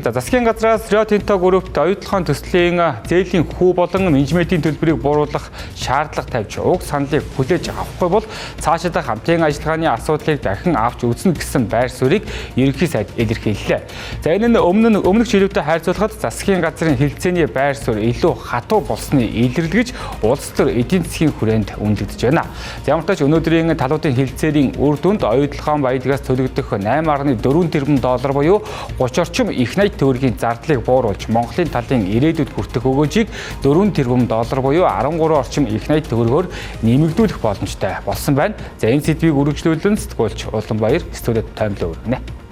За засгийн газраас Rio Tinto группт оюутлахын төслийн зээлийн хүү болон менежментийн төлбөрийг бууруулах шаардлага тавьж уг саналыг хүлээж авахгүй бол цаашдаа хамтын ажиллагааны асуудлыг дахин авч үзнэ гэсэн байр суурийг ерөнхий сайд илэрхийллээ. За энэ нь өмнөх жилүүдэд харьцуулахад засгийн газрын хэлэлцээний байр суурь илүү хатуу болсны илэрлэгж улс төр эдийн засгийн хүрээнд үнэлэгдэж байна. За ямар ч тач өнөөдрийн талуудын хэлэлцээрийн үр дүнд оюутлахын баялгаас төлөгдөх 8.4 тэрбум доллар буюу 30 орчим их найт төгрөгийн зардлыг бууруулж Монголын талын ирээдүйд хүртэх өгөөжийг 4 тэрбум доллар буюу 13 орчим их найт төгрөгөөр нэмэгдүүлэх боломжтой болсон байна. За энэ сэдвийг үргэлжлүүлэн сэтгүүлч Уланбаяр студид таймлаа өргөнэ.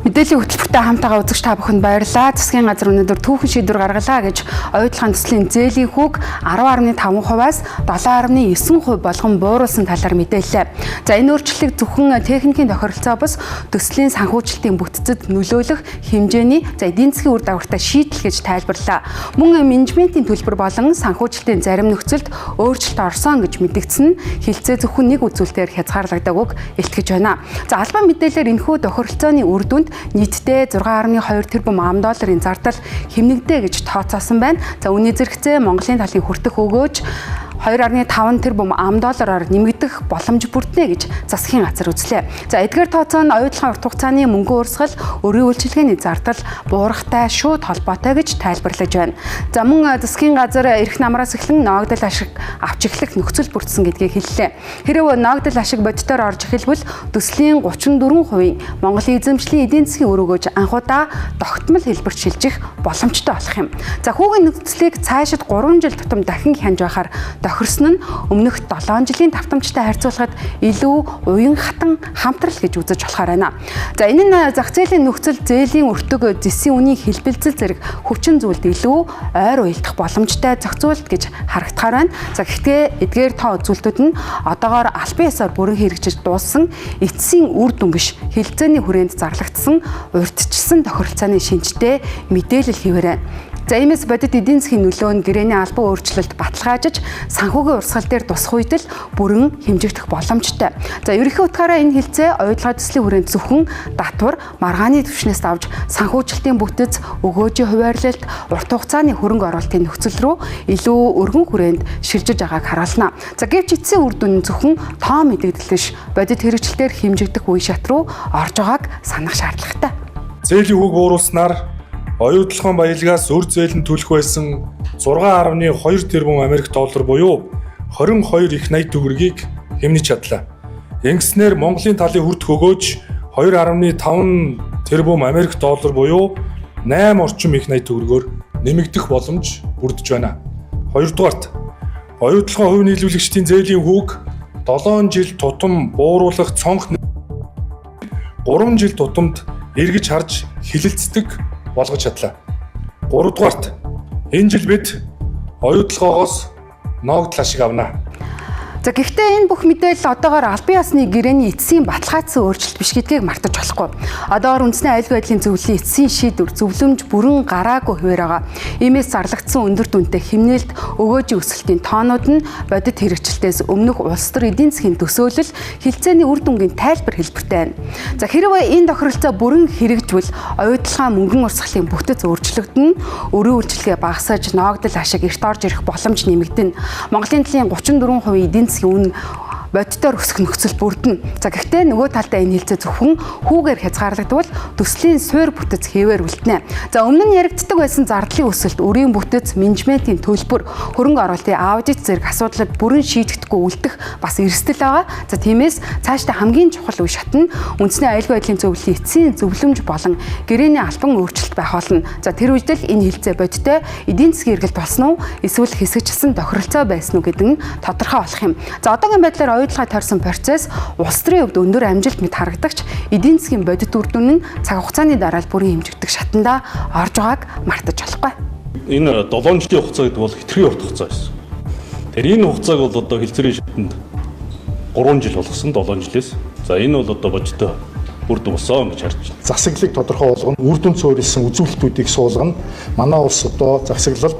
Мэдээллийн хөтөлбөртэй хамтаага үзэгч та бүхэнд баярлалаа. Засгийн газар өнөөдөр түүхэн шийдвэр гаргалаа гэж оюутлахын төслийн зээлийн хүүг 10.5%-аас 7.9% болгон бууруулсан талаар мэдээллээ. За энэ өөрчлөлийг зөвхөн техникийн тохиролцоо бус төслийн санхүүжилтийн бүтцэд нөлөөлөх хэмжээний эдийн засгийн үр дагавартай шийдэл гэж тайлбарлаа. Мөн менежментийн төлбөр болон санхүүжилтийн зарим нөхцөлд өөрчлөлт орсон гэж мэдэгдсэн нь хэлцээ зөвхөн нэг үзүүлэлтээр хязгаарлагдаагүйг илтгэж байна. За албан мэдээлэлээр энэхүү тохиролцооны үр дүнд нийтдээ 6.2 тэрбум $, зардал хэмнэгдэ гэж тооцоосон байна. За үүний зэрэгцээ Монголын талын хүртэх өгөөж 2.5 тэрбум $-аар нэмэгдэх боломж бүрднэ гэж засгийн газар үзлээ. За эдгээр тооцоо нь оюутлахын урт хугацааны мөнгөн урсгал, өрийн үйлчилгээний зардал буурахтай шууд холбоотой гэж тайлбарлаж байна. За мөн засгийн газар эрх намраас эхлэн ногдол ашиг авч эхлэх нөхцөл бүрдсэн гэдгийг хэллээ. Хэрвээ ногдол ашиг бодитоор орж эхэлбэл төслийн 34% Монголын эзэмшлийн эдийн засгийн үр өгөөж анхудаа тогтмол хэлбэрт шилжих боломжтой болох юм. За хүүгийн нөхцөлийг цаашид 3 жил тутам дахин хянж байхаар тохирсон нь өмнөх 7 жилийн давтамжтай харьцуулахад илүү уян хатан хамтрал гэж үзэж болохоор байна. За энэ нь зах зээлийн нөхцөл, зээлийн өртөг, зэсийн үнийн хэлбэлцэл зэрэг хүчин зүйлд илүү ойр уялдах боломжтой зохицуулалт гэж харагдахаар байна. За гэхдээ эдгээр тоо үзүүлэлтүүд нь одоогоор албан ёсоор бүрэн хэрэгжиж дууссан эцсийн үр дүн биш, хэлэлцээний хүрээнд зарлагдсан урьдчилсан тохиролцооны шинжтэй мэдээлэл хэвээрээ. За иймээс бодит эдийн засгийн нөлөө нь гэрээний албан өөрчлөлт баталгаажиж санхүүгийн урсгал дээр тусах үед л бүрэн хэмжигдэх боломжтой. За ерөнхий утгаараа энэ хэлцээ оюутлахын төслийн хүрээнд зөвхөн татвар, маргааны түвшнээс авч санхүүжилтийн бүтэц, өгөөжийн хуваарлалт, урт хугацааны хөрөнгө оруулалтын нөхцөл рүү илүү өргөн хүрээнд шилжиж байгааг харуулна. За гэвч эцсийн үр дүн нь зөвхөн тоо мэдэгдэл биш, бодит хэрэгжилтээр хэмжигдэх үе шат руу орж байгааг санах шаардлагатай. Зээлийн хүүг бууруулснаар оюутлахын баялгаас өр зээлэн төлөх байсан 6.2 тэрбум $, буюу 22 их найт төгрөгийг хэмнэж чадлаа. Ингэснээр Монголын талын хүртэх өгөөж 2.5 тэрбум $, буюу 8 орчим их найт төгрөгөөр нэмэгдэх боломж бүрдэж байна. Хоёрдугаарт оюутлахын хувь нийлүүлэгчдийн зээлийн хүүг 7 жил тутам бууруулах цонх 3 жил тутамд эргэж харж хилэлцдэг болгож чадлаа. 3 дугаарт энэ жил бид оюутлогоос ногдол ашиг авнаа. За гэхдээ энэ бүх мэдээлэл одоогоор албан ёсны гэрээний эцсийн баталгаажсан өөрчлөлт биш гэдгийг мартаж болохгүй. Одоогоор үндэсний аюулгүй байдлын зөвлөлийн эцсийн шийдвэр зөвлөмж бүрэн гараагүй хувээр байгаа. Иймээс зарлагдсан өндөр дүнтэй хэмнэлт, өгөөжийн өсөлтийн тоонууд нь бодит хэрэгжилтээс өмнөх улс төр эдийн засгийн төсөөлөл, хэлэлцээний үр дүнгийн тайлбар хэлбэртэй байна. За хэрвээ энэ тохиролцоо бүрэн хэрэгжвэл оюутлахын мөнгөн урсгалын бүтэц өөрчлөгдөн, өрийн үйлчилгээ багасаж, ногдол ашиг эрт орж ирэх боломж нэмэгдэнэ. Монголын талын 34% эдийн засгийн үн бодитоор өсөх нөхцөл бүрдэнэ. За гэхдээ нөгөө талдаа энэ хэлцээ зөвхөн хүүгээр хязгаарлагдвал төслийн суурь бүтэц хэвээр үлдэнэ. За өмнө нь яригддаг байсан зардлын өсөлт, өрийн бүтэц, менежментийн төлбөр, хөрөнгө оруулалтын аудит зэрэг асуудлууд бүрэн шийдэгдэхгүй үлдэх бас эрсдэл байгаа. За тиймээс цаашдаа хамгийн чухал үе шат нь үндэсний аюулгүй байдлын зөвлөлийн эцсийн зөвлөмж болон гэрээний албан өөрчлөлт байх болно. За тэр үед л энэ хэлцээ бодиттой эдийн засгийн эргэлт болсон уу, эсвэл хэсэгчилсэн тохиролцоо байсан уу гэдэг нь тодорхой болох юм. За одоогийн байдлаар оюутлагаа тойрсон процесс улс төрийн хувьд өндөр амжилт мэт харагдагч эдийн засгийн бодит үр дүн нь цаг хугацааны дараа л бүрэн хэмжигдэх шатанда орж байгааг мартаж болохгүй. Энэ 7 жилийн хугацаа гэдэг бол хэтэрхий урт хугацаа байсан. Тэгэхээр энэ хугацааг бол одоо хэлцээрийн шатанд 3 жил болгосон 7 жилээс. За энэ бол одоо бодиттой үр дүн болсон гэж харж байна. Засаглалыг тодорхой болгоно, үр дүн суурилсан үзүүлэлтүүдийг суулгана. Манай улс одоо засаглалд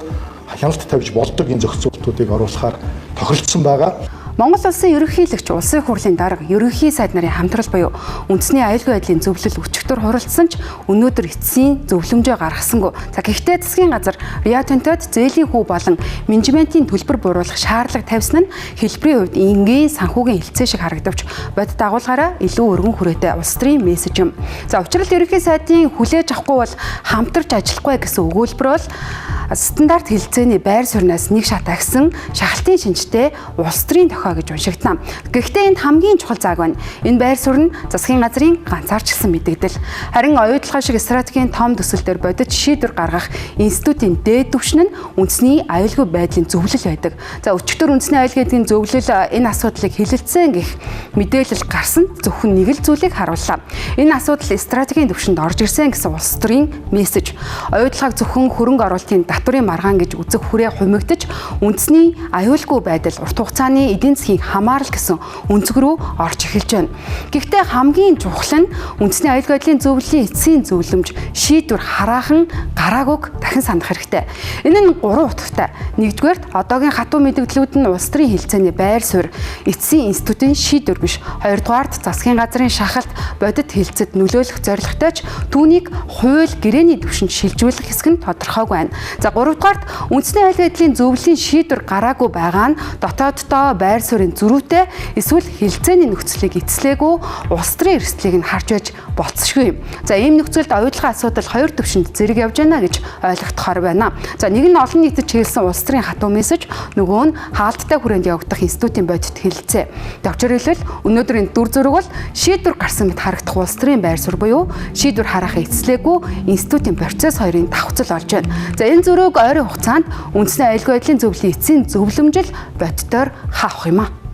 хяналт тавьж болдог энэ зохицуултуудыг оруулахаар тохиролцсон байгаа. Монгол улсын ерөнхийлөгч улсын хурлын дарга ерөнхий сайд нарын хамтрал буюу үндэсний аюулгүй байдлын зөвлөл өчигдөр хурлдсан ч өнөөдөр эцсийн зөвлөмжөө гаргасангүй. За гэхдээ засгийн газар Риа Тонтод зээлийн хүү болон менежментийн төлбөр бууруулах шаардлага тавьсан нь хэлбэрийн хувьд энгийн санхүүгийн хэлцээ шиг харагдавч бодит дагуулгаараа илүү өргөн хүрээтэй улс төрийн мессеж юм. За учрал ерөнхий сайдын хүлээж авахгүй бол хамтарч ажиллахгүй гэсэн өгүүлбэр бол стандарт хэлцээний байр сууриас нэг шат агсан шахалтын шинжтэй улс төрийн тохио гэж уншигдана. Гэхдээ энд хамгийн чухал зааг байна. Энэ байр суурь нь засгийн газрын ганцаарчилсан мэдэгдэл. Харин оюутлогын шиг стратегийн том төсөл дээр бодит шийдвэр гаргах институтын дээд түвшин нь үндэсний аюулгүй байдлын зөвлөл байдаг. За өчигдөр үндэсний аюулгүй байдлын зөвлөл энэ асуудлыг хэлэлцсэн гэх мэдээлэл гарсан зөвхөн нэг л зүйлийг харууллаа. Энэ асуудал стратегийн түвшинд орж ирсэн гэсэн улс төрийн мессеж. Оюутлагыг зөвхөн хөрөнгө оруулалтын татврын маргаан гэж үзэх хүрээ хумигдаж үндэсний аюулгүй байдал урт хугацааны эдийн засгийн хамаарал гэсэн өнцөг рүү орж эхэлж байна. Гэхдээ хамгийн чухал нь үндэсний аюулгүй байдлын зөвлөлийн эцсийн зөвлөмж шийдвэр хараахан гараагүйг дахин санах хэрэгтэй. Энэ нь 3 утгатай. Нэгдүгээрт одоогийн хатуу мэдээллүүд нь улс төрийн хэлцээний байр суурь эцсийн институтын шийдвэр биш. Хоёрдугаарт засгийн газрын шахалт бодит хэлцэд нөлөөлөх зорилготой ч түүнийг хууль гэрээний түвшинд шилжүүлэх хэсэг нь тодорхойгүй байна. За гуравдугаарт үндэсний аюулгүй байдлын зөвлөлийн шийдвэр гараагүй байгаа нь дотооддоо байр суурийн зөрүүтэй эсвэл хэлцээний нөхцөлийг эцлээгүй улс төрийн эрсдлийг нь харж байж болцсошгүй юм. За ийм нөхцөлд оюутлогын асуудал хоёр түвшинд зэрэг явж байна гэж ойлгохдохоор байна. За нэг нь олон нийтэд чиглэсэн улс төрийн хатуу мессеж, нөгөө нь хаалттай хүрээнд явагдах институтын бодит хэлэлцээ. Төвчээр хэлбэл өнөөдрийн дүр зураг бол шийдвэр гарсан мэт харагдах улс төрийн байр суурь буюу шийдвэр харахыг эцлээгүй институтын процесс хоёрын давхцал болж байна. За энэ зөрөөг ойрын хугацаанд үндэсний аюулгүй байдлын зөвлөлийн эцсийн зөвлөмжил бодитоор хаах юм а.